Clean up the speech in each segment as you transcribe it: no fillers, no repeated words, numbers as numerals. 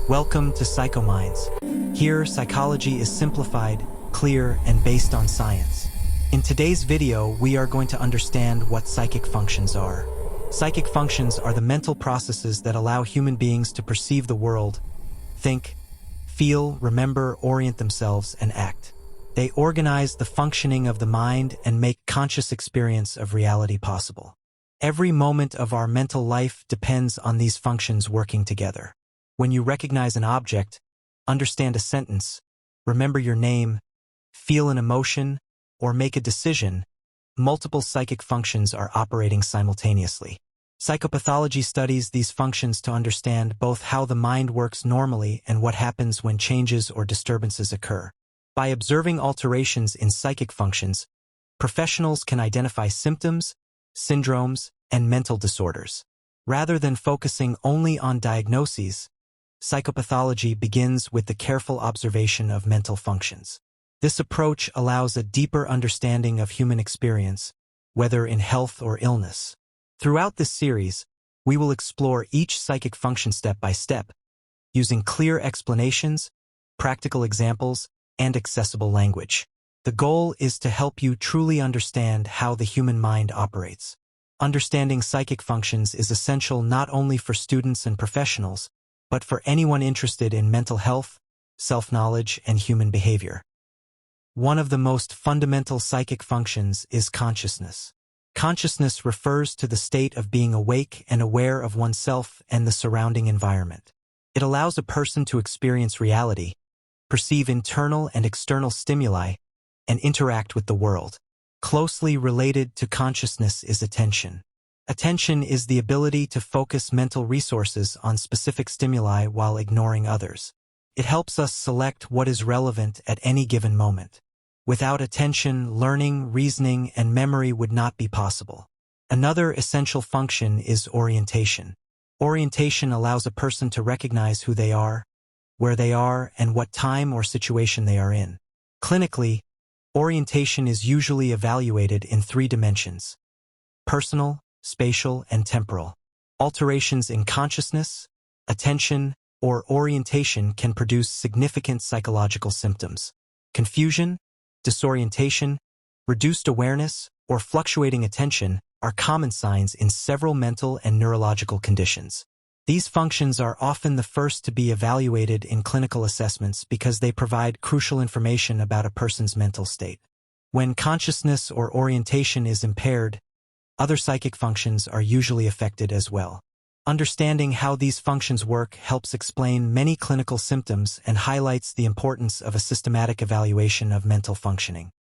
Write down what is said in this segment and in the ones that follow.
Welcome to PsychoMinds. Here, psychology is simplified, clear, and based on science. In today's video, we are going to understand what psychic functions are. Psychic functions are the mental processes that allow human beings to perceive the world, think, feel, remember, orient themselves, and act. They organize the functioning of the mind and make conscious experience of reality possible. Every moment of our mental life depends on these functions working together. When you recognize an object, understand a sentence, remember your name, feel an emotion, or make a decision, multiple psychic functions are operating simultaneously. Psychopathology studies these functions to understand both how the mind works normally and what happens when changes or disturbances occur. By observing alterations in psychic functions, professionals can identify symptoms, syndromes, and mental disorders. Rather than focusing only on diagnoses, psychopathology begins with the careful observation of mental functions. This approach allows a deeper understanding of human experience, whether in health or illness. Throughout this series, we will explore each psychic function step by step, using clear explanations, practical examples, and accessible language. The goal is to help you truly understand how the human mind operates. Understanding psychic functions is essential not only for students and professionals, but for anyone interested in mental health, self-knowledge, and human behavior. One of the most fundamental psychic functions is consciousness. Consciousness refers to the state of being awake and aware of oneself and the surrounding environment. It allows a person to experience reality, perceive internal and external stimuli, and interact with the world. Closely related to consciousness is attention. Attention is the ability to focus mental resources on specific stimuli while ignoring others. It helps us select what is relevant at any given moment. Without attention, learning, reasoning, and memory would not be possible. Another essential function is orientation. Orientation allows a person to recognize who they are, where they are, and what time or situation they are in. Clinically, orientation is usually evaluated in 3 dimensions: personal, spatial, and temporal. Alterations in consciousness, attention, or orientation can produce significant psychological symptoms. Confusion, disorientation, reduced awareness, or fluctuating attention are common signs in several mental and neurological conditions. These functions are often the first to be evaluated in clinical assessments because they provide crucial information about a person's mental state. When consciousness or orientation is impaired, other psychic functions are usually affected as well. Understanding how these functions work helps explain many clinical symptoms and highlights the importance of a systematic evaluation of mental functioning.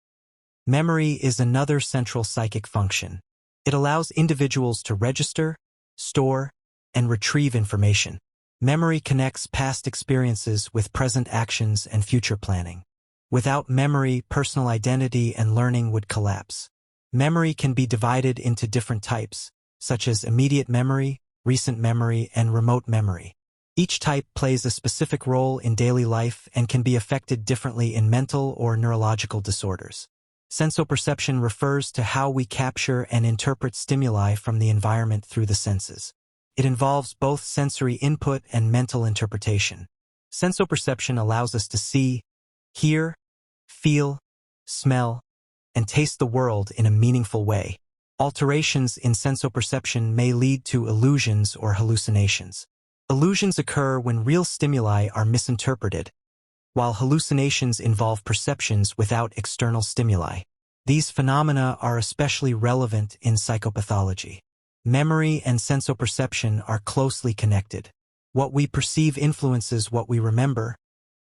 Memory is another central psychic function. It allows individuals to register, store, and retrieve information. Memory connects past experiences with present actions and future planning. Without memory, personal identity and learning would collapse. Memory can be divided into different types, such as immediate memory, recent memory, and remote memory. Each type plays a specific role in daily life and can be affected differently in mental or neurological disorders. Sensoperception refers to how we capture and interpret stimuli from the environment through the senses. It involves both sensory input and mental interpretation. Sensoperception allows us to see, hear, feel, smell, and taste the world in a meaningful way. Alterations in sensoperception may lead to illusions or hallucinations. Illusions occur when real stimuli are misinterpreted, while hallucinations involve perceptions without external stimuli. These phenomena are especially relevant in psychopathology. Memory and sensoperception are closely connected. What we perceive influences what we remember,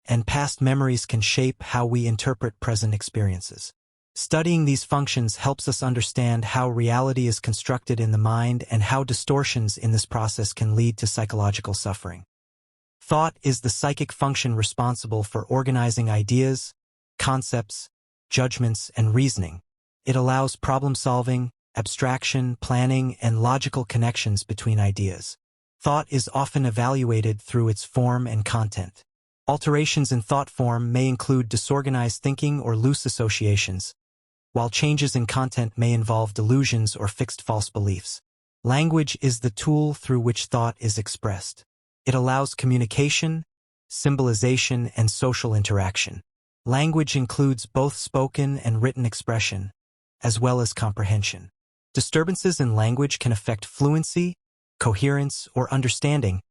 and past memories can shape how we interpret present experiences. Studying these functions helps us understand how reality is constructed in the mind and how distortions in this process can lead to psychological suffering. Thought is the psychic function responsible for organizing ideas, concepts, judgments, and reasoning. It allows problem-solving, abstraction, planning, and logical connections between ideas. Thought is often evaluated through its form and content. Alterations in thought form may include disorganized thinking or loose associations, while changes in content may involve delusions or fixed false beliefs. Language is the tool through which thought is expressed. It allows communication, symbolization, and social interaction. Language includes both spoken and written expression, as well as comprehension. Disturbances in language can affect fluency, coherence, or understanding,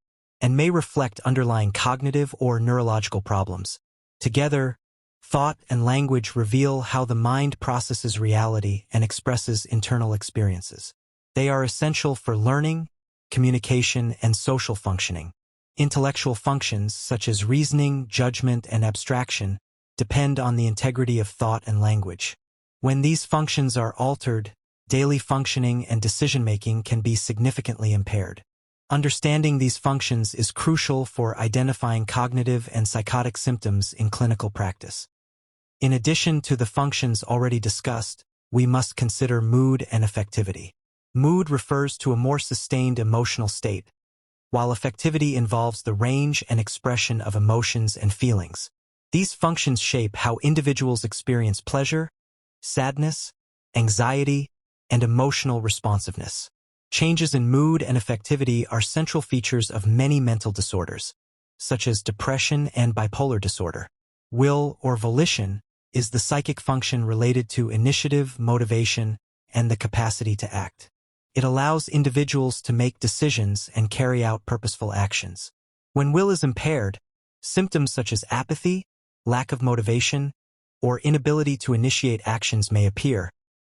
and may reflect underlying cognitive or neurological problems. Together, thought and language reveal how the mind processes reality and expresses internal experiences. They are essential for learning, communication, and social functioning. Intellectual functions, such as reasoning, judgment, and abstraction, depend on the integrity of thought and language. When these functions are altered, daily functioning and decision-making can be significantly impaired. Understanding these functions is crucial for identifying cognitive and psychotic symptoms in clinical practice. In addition to the functions already discussed, we must consider mood and affectivity. Mood refers to a more sustained emotional state, while affectivity involves the range and expression of emotions and feelings. These functions shape how individuals experience pleasure, sadness, anxiety, and emotional responsiveness. Changes in mood and affectivity are central features of many mental disorders, such as depression and bipolar disorder. Will, or volition, is the psychic function related to initiative, motivation, and the capacity to act. It allows individuals to make decisions and carry out purposeful actions. When will is impaired, symptoms such as apathy, lack of motivation, or inability to initiate actions may appear,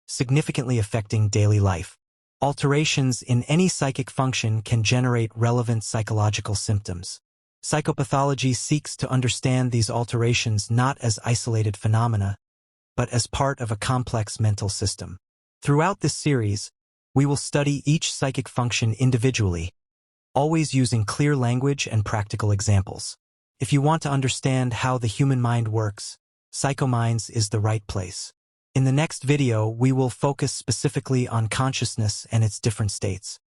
significantly affecting daily life. Alterations in any psychic function can generate relevant psychological symptoms. Psychopathology seeks to understand these alterations not as isolated phenomena, but as part of a complex mental system. Throughout this series, we will study each psychic function individually, always using clear language and practical examples. If you want to understand how the human mind works, PsychoMinds is the right place. In the next video, we will focus specifically on consciousness and its different states.